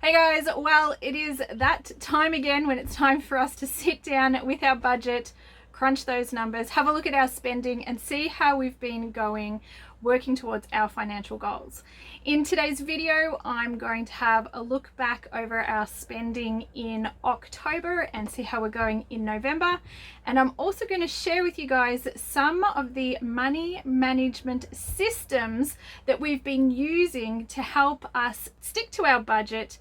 Hey guys, well, it is that time again when it's time for us to sit down with our budget, crunch those numbers, have a look at our spending and see how we've been going working towards our financial goals. In today's video, I'm going to have a look back over our spending in October and see how we're going in November. And I'm also going to share with you guys some of the money management systems that we've been using to help us stick to our budget,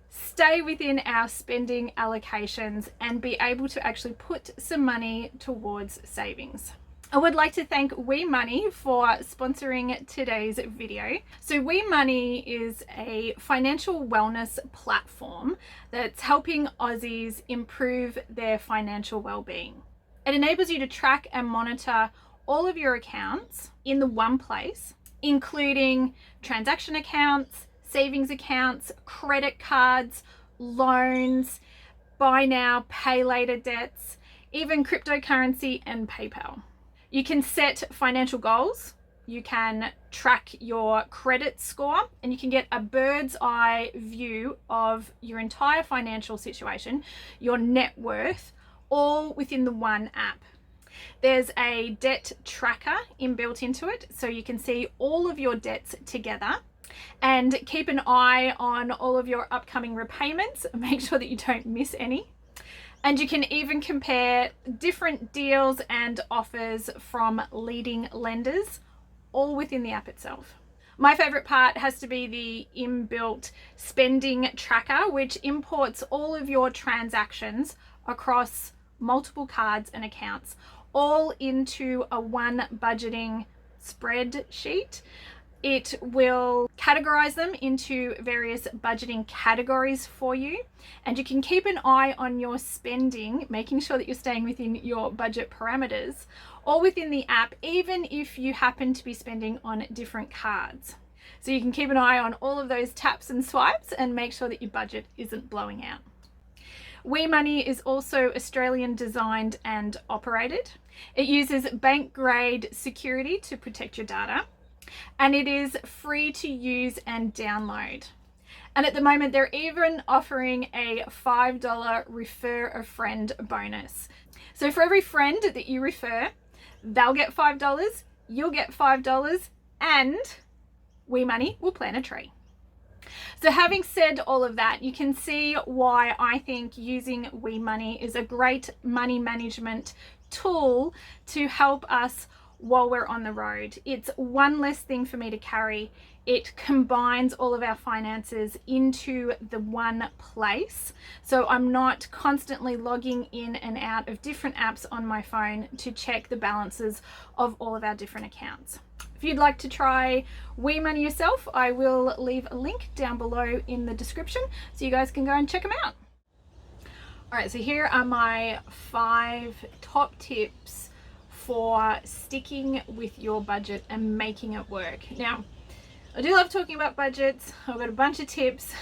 stay within our spending allocations, and be able to actually put some money towards savings. I would like to thank WeMoney for sponsoring today's video. So WeMoney is a financial wellness platform that's helping Aussies improve their financial well-being. It enables you to track and monitor all of your accounts in the one place, including transaction accounts, savings accounts, credit cards, loans, buy now, pay later debts, even cryptocurrency and PayPal. You can set financial goals, you can track your credit score, and you can get a bird's eye view of your entire financial situation, your net worth, all within the one app. There's a debt tracker inbuilt into it, so you can see all of your debts together and keep an eye on all of your upcoming repayments. Make sure that you don't miss any. And you can even compare different deals and offers from leading lenders, all within the app itself. My favorite part has to be the inbuilt spending tracker, which imports all of your transactions across multiple cards and accounts, all into a one budgeting spreadsheet. It will categorize them into various budgeting categories for you, and you can keep an eye on your spending, making sure that you're staying within your budget parameters, all within the app, even if you happen to be spending on different cards. So you can keep an eye on all of those taps and swipes and make sure that your budget isn't blowing out. WeMoney is also Australian designed and operated. It uses bank grade security to protect your data, and it is free to use and download. And at the moment, they're even offering a $5 refer a friend bonus. So for every friend that you refer, they'll get $5, you'll get $5, and WeMoney will plant a tree. So having said all of that, you can see why I think using WeMoney is a great money management tool to help us while we're on the road. It's one less thing for me to carry. It combines all of our finances into the one place, so I'm not constantly logging in and out of different apps on my phone to check the balances of all of our different accounts. If you'd like to try WeMoney yourself, I will leave a link down below in the description so you guys can go and check them out. All right, so here are my 5 top tips for sticking with your budget and making it work. Now, I do love talking about budgets. I've got a bunch of tips,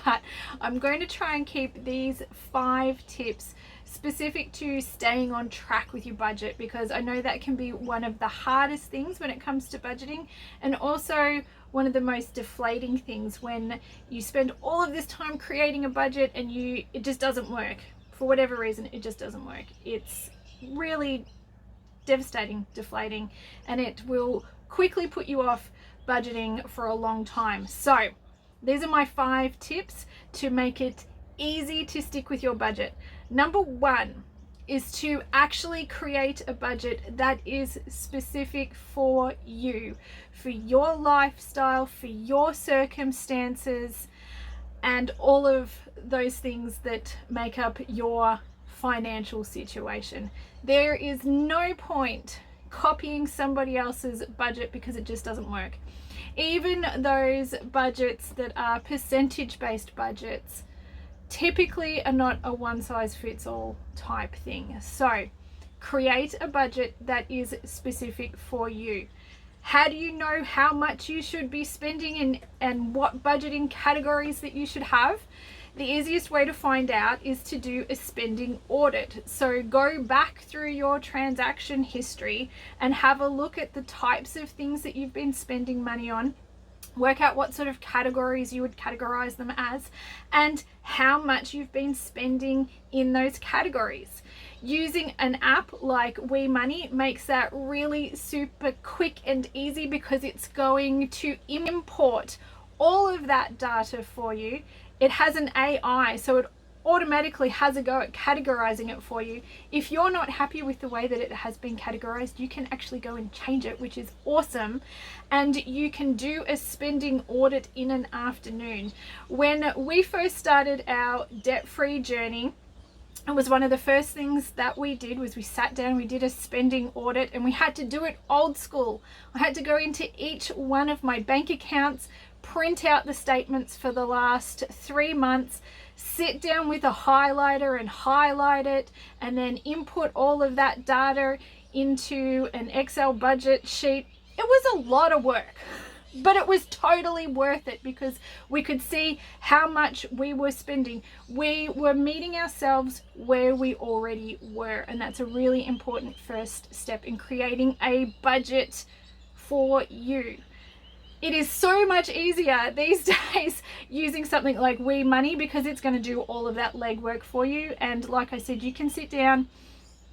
but I'm going to try and keep these 5 tips specific to staying on track with your budget, because I know that can be one of the hardest things when it comes to budgeting, and also one of the most deflating things when you spend all of this time creating a budget and it just doesn't work. For whatever reason, it just doesn't work. It's really devastating, deflating, and it will quickly put you off budgeting for a long time. So these are my 5 tips to make it easy to stick with your budget. Number 1 is to actually create a budget that is specific for you, for your lifestyle, for your circumstances, and all of those things that make up your financial situation. There is no point copying somebody else's budget because it just doesn't work. Even those budgets that are percentage-based budgets typically are not a one-size-fits-all type thing. So create a budget that is specific for you. How do you know how much you should be spending and what budgeting categories that you should have? The easiest way to find out is to do a spending audit. So go back through your transaction history and have a look at the types of things that you've been spending money on Work out what sort of categories you would categorize them as and how much you've been spending in those categories. Using an app like WeMoney makes that really super quick and easy because it's going to import all of that data for you. It has an AI, so it automatically has a go at categorizing it for you. If you're not happy with the way that it has been categorized, you can actually go and change it, which is awesome. And you can do a spending audit in an afternoon. When we first started our debt-free journey, it was one of the first things that we did was we sat down, we did a spending audit, and we had to do it old school. I had to go into each one of my bank accounts, print out the statements for the last 3 months, sit down with a highlighter and highlight it, and then input all of that data into an Excel budget sheet. It was a lot of work, but it was totally worth it because we could see how much we were spending. We were meeting ourselves where we already were, and that's a really important first step in creating a budget for you. It is so much easier these days using something like WeMoney because it's going to do all of that legwork for you. And like I said, you can sit down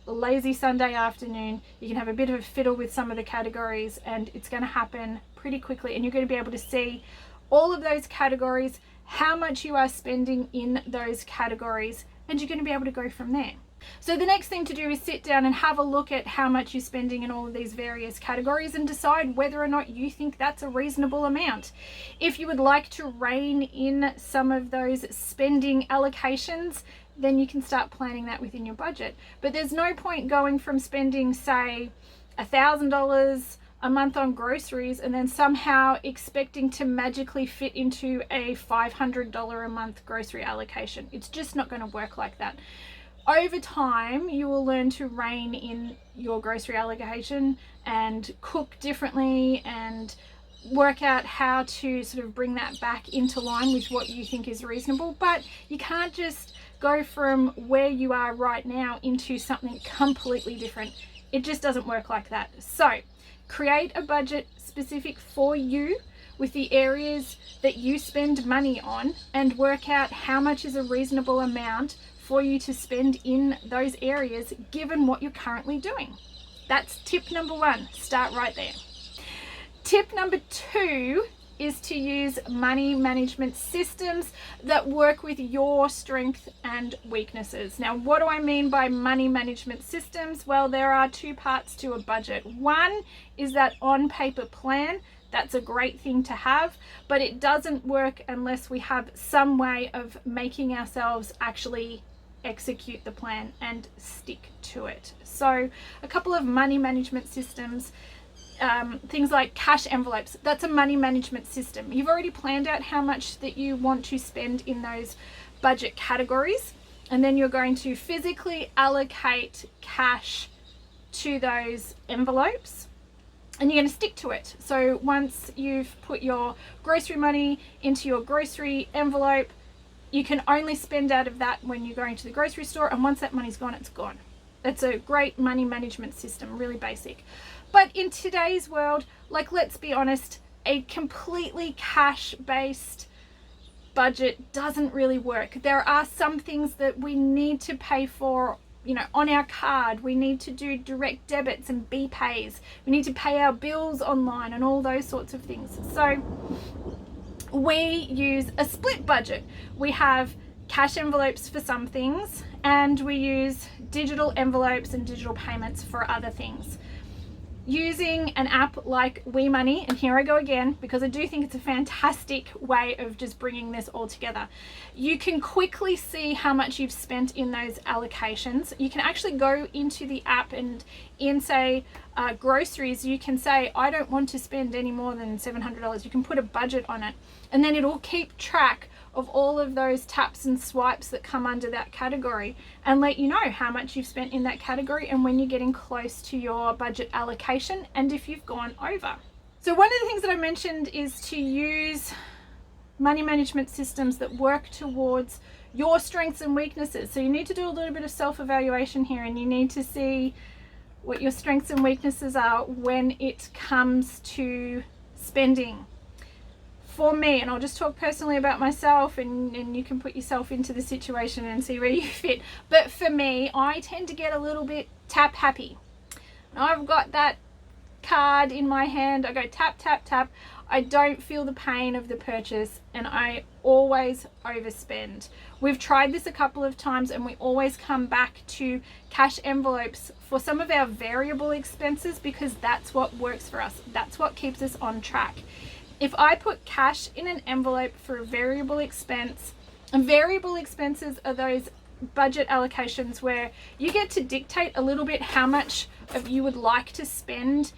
a lazy Sunday afternoon, you can have a bit of a fiddle with some of the categories, and it's going to happen pretty quickly, and you're going to be able to see all of those categories, how much you are spending in those categories, and you're going to be able to go from there. So the next thing to do is sit down and have a look at how much you're spending in all of these various categories and decide whether or not you think that's a reasonable amount. If you would like to rein in some of those spending allocations, then you can start planning that within your budget. But there's no point going from spending, say, $1,000 a month on groceries and then somehow expecting to magically fit into a $500 a month grocery allocation. It's just not going to work like that. Over time, you will learn to rein in your grocery allocation and cook differently and work out how to sort of bring that back into line with what you think is reasonable. But you can't just go from where you are right now into something completely different. It just doesn't work like that. So create a budget specific for you with the areas that you spend money on and work out how much is a reasonable amount for you to spend in those areas given what you're currently doing. That's tip number 1. Start right there. Tip number 2 is to use money management systems that work with your strengths and weaknesses. Now, what do I mean by money management systems? Well, there are 2 parts to a budget. One is that on paper plan. That's a great thing to have, but it doesn't work unless we have some way of making ourselves actually execute the plan and stick to it. So a couple of money management systems, things like cash envelopes, that's a money management system. You've already planned out how much that you want to spend in those budget categories, and then you're going to physically allocate cash to those envelopes, and you're going to stick to it. So once you've put your grocery money into your grocery envelope, you can only spend out of that when you're going to the grocery store, and once that money's gone, it's gone. It's a great money management system, really basic. But in today's world, like, let's be honest, a completely cash-based budget doesn't really work. There are some things that we need to pay for, you know, on our card. We need to do direct debits and BPays. We need to pay our bills online and all those sorts of things. So we use a split budget. We have cash envelopes for some things, and we use digital envelopes and digital payments for other things. Using an app like WeMoney, and here I go again because I do think it's a fantastic way of just bringing this all together. You can quickly see how much you've spent in those allocations. You can actually go into the app and in, say, groceries, you can say, I don't want to spend any more than $700. You can put a budget on it, and then it'll keep track of all of those taps and swipes that come under that category and let you know how much you've spent in that category and when you're getting close to your budget allocation and if you've gone over. So one of the things that I mentioned is to use money management systems that work towards your strengths and weaknesses. So you need to do a little bit of self-evaluation here, and you need to see what your strengths and weaknesses are when it comes to spending. for me, and I'll just talk personally about myself, and you can put yourself into the situation and see where you fit. But for me, I tend to get a little bit tap happy. I've got that card in my hand, I go tap, tap, tap. I don't feel the pain of the purchase, and I always overspend. We've tried this a couple of times, and we always come back to cash envelopes for some of our variable expenses, because that's what works for us. That's what keeps us on track. If I put cash in an envelope for a variable expense, and variable expenses are those budget allocations where you get to dictate a little bit how much of you would like to spend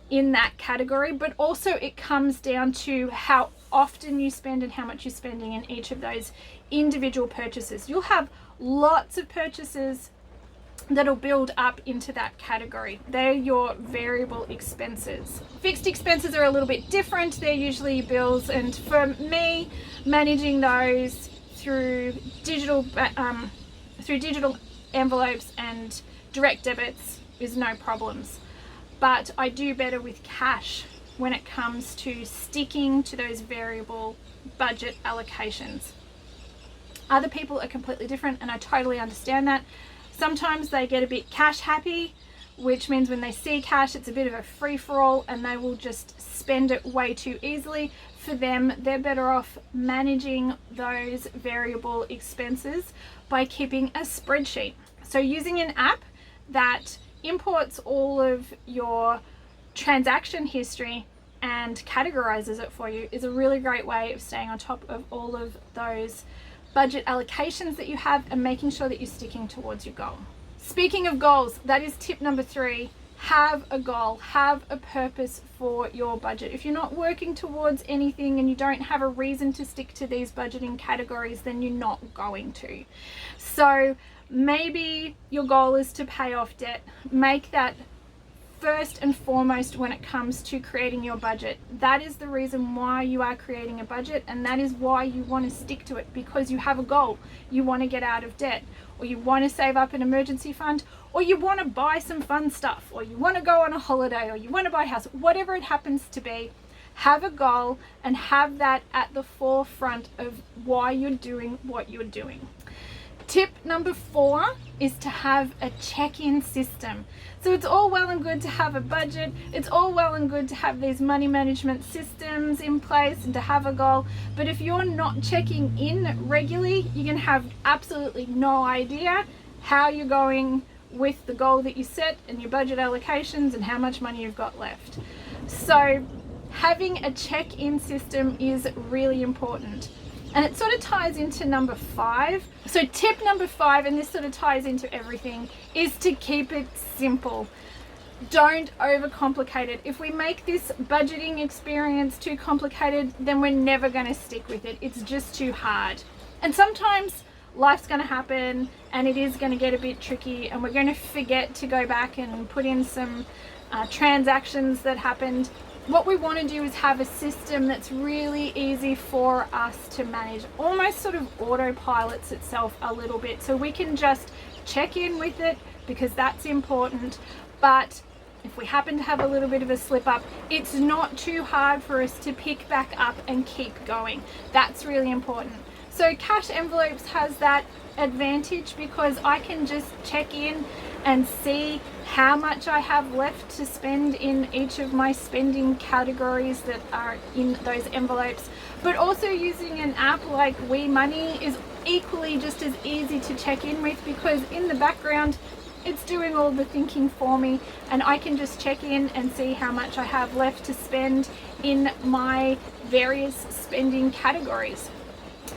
in that category, but also it comes down to how often you spend and how much you're spending in each of those individual purchases. You'll have lots of purchases that'll build up into that category. They're your variable expenses. Fixed expenses are a little bit different. They're usually bills, and for me, managing those through digital envelopes and direct debits is no problems. But I do better with cash when it comes to sticking to those variable budget allocations. Other people are completely different, and I totally understand that. Sometimes they get a bit cash happy, which means when they see cash, it's a bit of a free-for-all, and they will just spend it way too easily. For them, they're better off managing those variable expenses by keeping a spreadsheet. So using an app that imports all of your transaction history and categorizes it for you is a really great way of staying on top of all of those budget allocations that you have and making sure that you're sticking towards your goal. Speaking of goals, that is tip number 3. Have a goal, have a purpose for your budget. If you're not working towards anything and you don't have a reason to stick to these budgeting categories, then you're not going to. So maybe your goal is to pay off debt. Make that first and foremost when it comes to creating your budget. That is the reason why you are creating a budget, and that is why you want to stick to it, because you have a goal. You want to get out of debt, or you want to save up an emergency fund, or you want to buy some fun stuff, or you want to go on a holiday, or you want to buy a house. Whatever it happens to be, have a goal and have that at the forefront of why you're doing what you're doing. Tip number 4 is to have a check-in system. So it's all well and good to have a budget, it's all well and good to have these money management systems in place and to have a goal, but if you're not checking in regularly, you're going to have absolutely no idea how you're going with the goal that you set and your budget allocations and how much money you've got left. So having a check-in system is really important. And it sort of ties into number 5. So tip number 5, and this sort of ties into everything, is to keep it simple. Don't overcomplicate it. If we make this budgeting experience too complicated, then we're never going to stick with it. It's just too hard. And sometimes life's going to happen and it is going to get a bit tricky, and we're going to forget to go back and put in some transactions that happened. What we want to do is have a system that's really easy for us to manage, almost sort of autopilots itself a little bit, so we can just check in with it because that's important. But if we happen to have a little bit of a slip up, it's not too hard for us to pick back up and keep going. That's really important. So cash envelopes has that advantage because I can just check in and see how much I have left to spend in each of my spending categories that are in those envelopes. But also using an app like WeMoney is equally just as easy to check in with, because in the background it's doing all the thinking for me, and I can just check in and see how much I have left to spend in my various spending categories.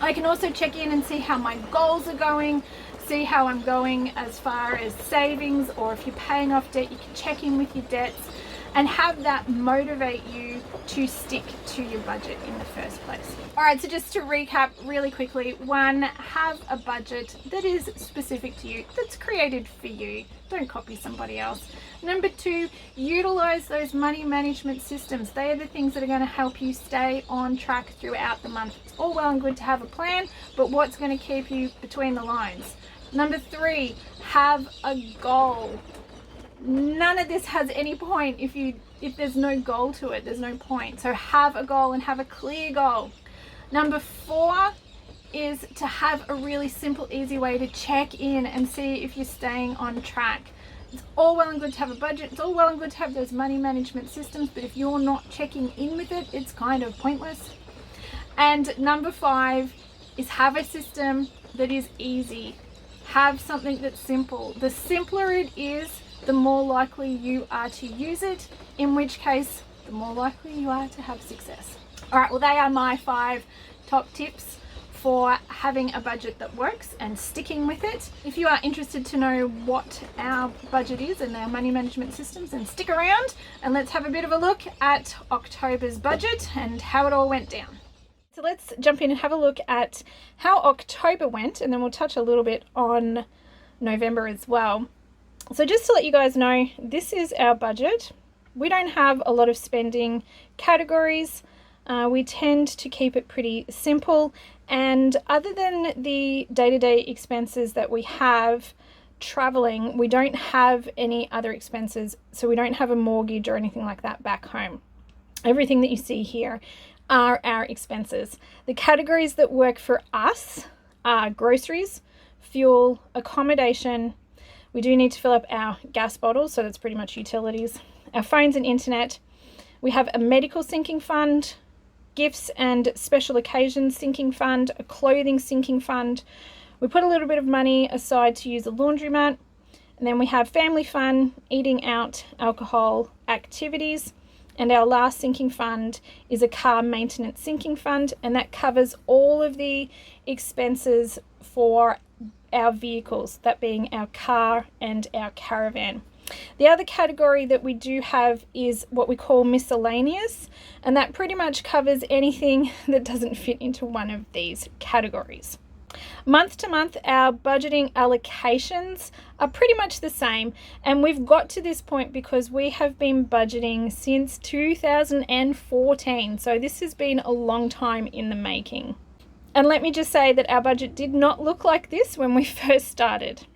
I can also check in and see how my goals are going, see how I'm going as far as savings, or if you're paying off debt, you can check in with your debts and have that motivate you to stick to your budget in the first place. All right, so just to recap really quickly: 1, have a budget that is specific to you, that's created for you. Don't copy somebody else. Number 2, utilize those money management systems. They are the things that are going to help you stay on track throughout the month. It's all well and good to have a plan, but what's going to keep you between the lines? Number 3, have a goal. None of this has any point if you if there's no goal to it, there's no point. So have a goal and have a clear goal. Number 4 is to have a really simple, easy way to check in and see if you're staying on track. It's all well and good to have a budget. It's all well and good to have those money management systems, but if you're not checking in with it, it's kind of pointless. And number 5 is have a system that is easy. Have something that's simple. The simpler it is, the more likely you are to use it, in which case, the more likely you are to have success. All right, well, they are my 5 top tips for having a budget that works and sticking with it. If you are interested to know what our budget is and our money management systems, then stick around and let's have a bit of a look at October's budget and how it all went down. So let's jump in and have a look at how October went, and then we'll touch a little bit on November as well. So just to let you guys know, this is our budget. We don't have a lot of spending categories. We tend to keep it pretty simple, and other than the day-to-day expenses that we have traveling, we don't have any other expenses. So we don't have a mortgage or anything like that back home. Everything that you see here are our expenses. The categories that work for us are groceries, fuel, accommodation. We do need to fill up our gas bottles, so that's pretty much utilities, our phones and internet. We have a medical sinking fund, gifts and special occasions sinking fund, a clothing sinking fund. We put a little bit of money aside to use a laundromat, and then we have family fun, eating out, alcohol, activities, and our last sinking fund is a car maintenance sinking fund, and that covers all of the expenses for our vehicles, that being our car and our caravan. The other category that we do have is what we call miscellaneous, and that pretty much covers anything that doesn't fit into one of these categories. Month to month, our budgeting allocations are pretty much the same, and we've got to this point because we have been budgeting since 2014, so this has been a long time in the making. And let me just say that our budget did not look like this when we first started.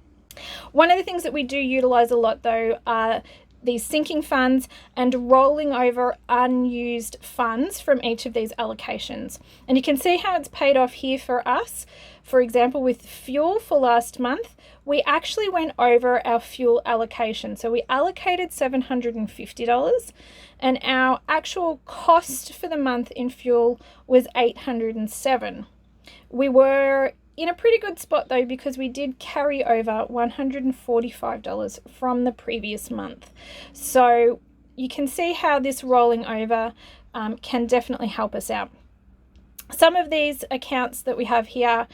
One of the things that we do utilize a lot though are these sinking funds and rolling over unused funds from each of these allocations. And you can see how it's paid off here for us. For example, with fuel for last month, we actually went over our fuel allocation. So we allocated $750 and our actual cost for the month in fuel was $807. We were in a pretty good spot though, because we did carry over $145 from the previous month. So you can see how this rolling over can definitely help us out. Some of these accounts that we have here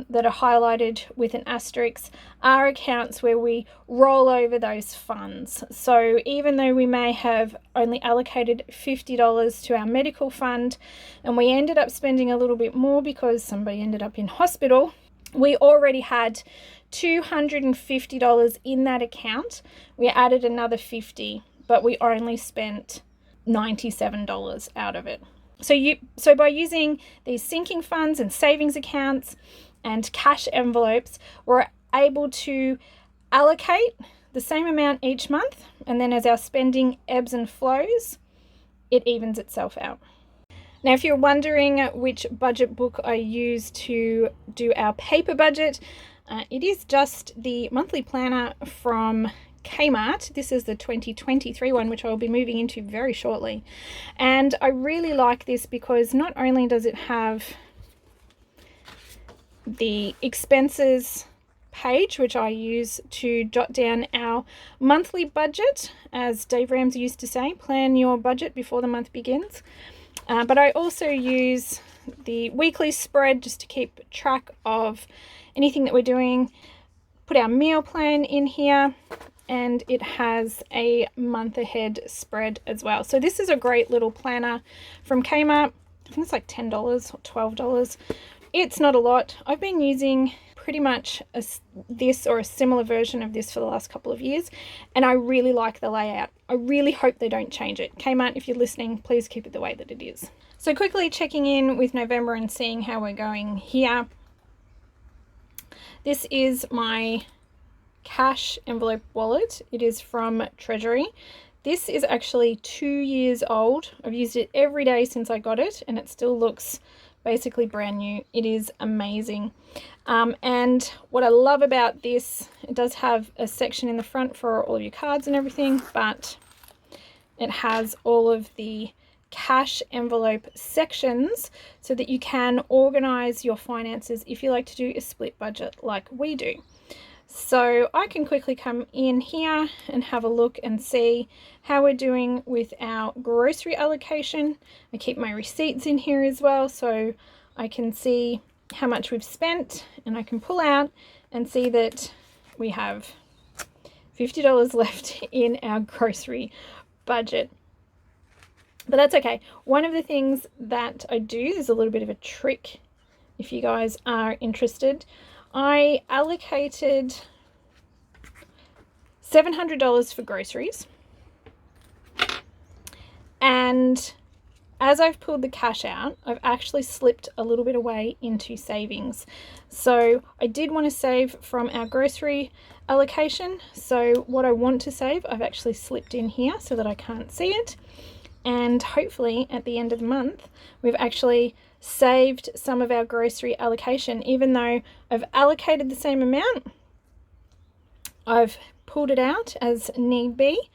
that are highlighted with an asterisk are accounts where we roll over those funds. So even though we may have only allocated $50 to our medical fund and we ended up spending a little bit more because somebody ended up in hospital, we already had $250 in that account. We added another $50, but we only spent $97 out of it. So by using these sinking funds and savings accounts and cash envelopes, we're able to allocate the same amount each month, and then as our spending ebbs and flows, it evens itself out. Now, if you're wondering which budget book I use to do our paper budget, it is just the monthly planner from Kmart. This is the 2023 one, which I will be moving into very shortly. And I really like this because not only does it have the expenses page, which I use to jot down our monthly budget, as Dave Ramsey used to say, plan your budget before the month begins. But I also use the weekly spread just to keep track of anything that we're doing. Put our meal plan in here, and it has a month ahead spread as well. So this is a great little planner from Kmart. I think it's like $10 or $12. It's not a lot. I've been using pretty much this or a similar version of this for the last couple of years, and I really like the layout. I really hope they don't change it. Kmart, if you're listening, please keep it the way that it is. So quickly checking in with November and seeing how we're going here. This is my cash envelope wallet. It is from Treasury. This is actually 2 years old. I've used it every day since I got it, and it still looks basically brand new. It is amazing. And what I love about this, it does have a section in the front for all of your cards and everything, but it has all of the cash envelope sections so that you can organize your finances if you like to do a split budget like we do. So I can quickly come in here and have a look and see how we're doing with our grocery allocation. I keep my receipts in here as well, so I can see how much we've spent, and I can pull out and see that we have $50 left in our grocery budget. But that's okay. One of the things that I do, there's a little bit of a trick if you guys are interested. I allocated $700 for groceries, and as I've pulled the cash out, I've actually slipped a little bit away into savings. So I did want to save from our grocery allocation. So what I want to save, I've actually slipped in here so that I can't see it. And hopefully at the end of the month, we've actually saved some of our grocery allocation. Even though I've allocated the same amount, I've pulled it out as need be,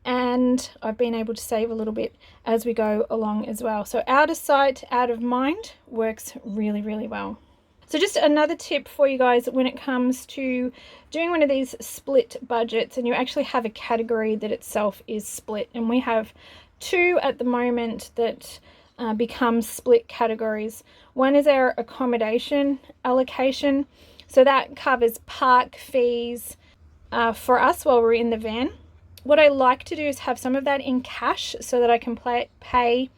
and I've been able to save a little bit as we go along as well. So out of sight, out of mind works really, really well. So just another tip for you guys when it comes to doing one of these split budgets, and you actually have a category that itself is split, and we have 2 at the moment that become split categories. One is our accommodation allocation. So that covers park fees for us while we're in the van. What I like to do is have some of that in cash so that I can pay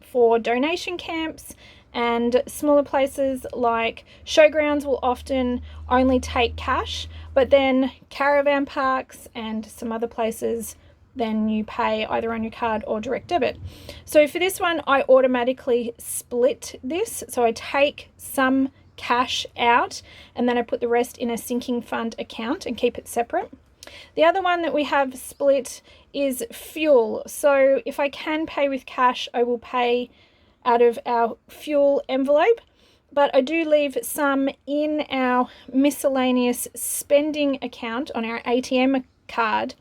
for donation camps, and smaller places like showgrounds will often only take cash, but then caravan parks and some other places, then you pay either on your card or direct debit. So for this one, I automatically split this. So I take some cash out and then I put the rest in a sinking fund account and keep it separate. The other one that we have split is fuel. So if I can pay with cash, I will pay out of our fuel envelope, but I do leave some in our miscellaneous spending account on our ATM card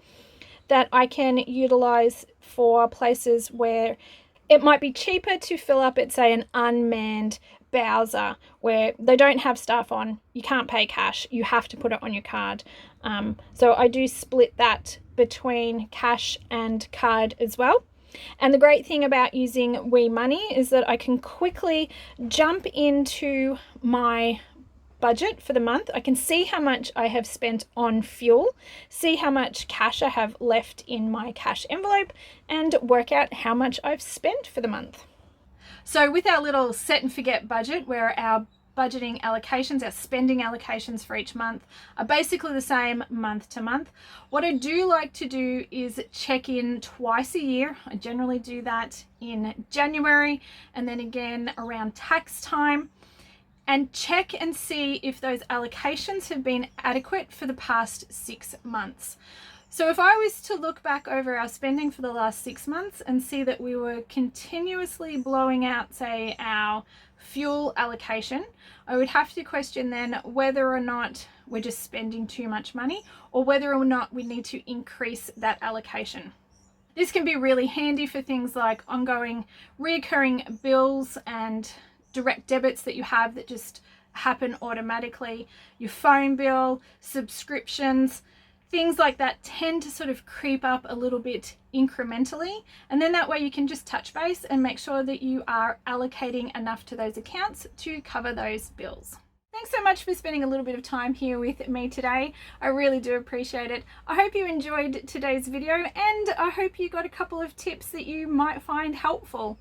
that I can utilize for places where it might be cheaper to fill up at, say, an unmanned Bowser where they don't have staff on. You can't pay cash. You have to put it on your card. So I do split that between cash and card as well. And the great thing about using WeMoney is that I can quickly jump into my budget for the month. I can see how much I have spent on fuel, see how much cash I have left in my cash envelope, and work out how much I've spent for the month. So with our little set and forget budget, where our budgeting allocations, our spending allocations for each month are basically the same month to month, what I do like to do is check in twice a year. I generally do that in January and then again around tax time, and check and see if those allocations have been adequate for the past 6 months. So if I was to look back over our spending for the last 6 months and see that we were continuously blowing out, say, our fuel allocation, I would have to question then whether or not we're just spending too much money or whether or not we need to increase that allocation. This can be really handy for things like ongoing recurring bills and direct debits that you have that just happen automatically, your phone bill, subscriptions, things like that tend to sort of creep up a little bit incrementally, and then that way you can just touch base and make sure that you are allocating enough to those accounts to cover those bills. Thanks so much for spending a little bit of time here with me today. I really do appreciate it. I hope you enjoyed today's video, and I hope you got a couple of tips that you might find helpful.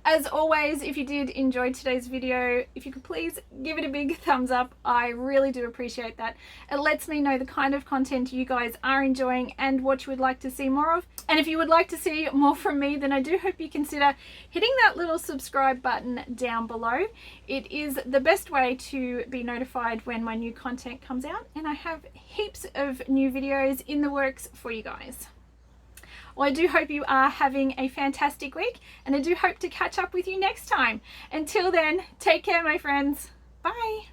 As always, if you did enjoy today's video, if you could please give it a big thumbs up. I really do appreciate that. It lets me know the kind of content you guys are enjoying and what you would like to see more of. And if you would like to see more from me, then I do hope you consider hitting that little subscribe button down below. It is the best way to be notified when my new content comes out, and I have heaps of new videos in the works for you guys. Well, I do hope you are having a fantastic week, and I do hope to catch up with you next time. Until then, take care, my friends. Bye.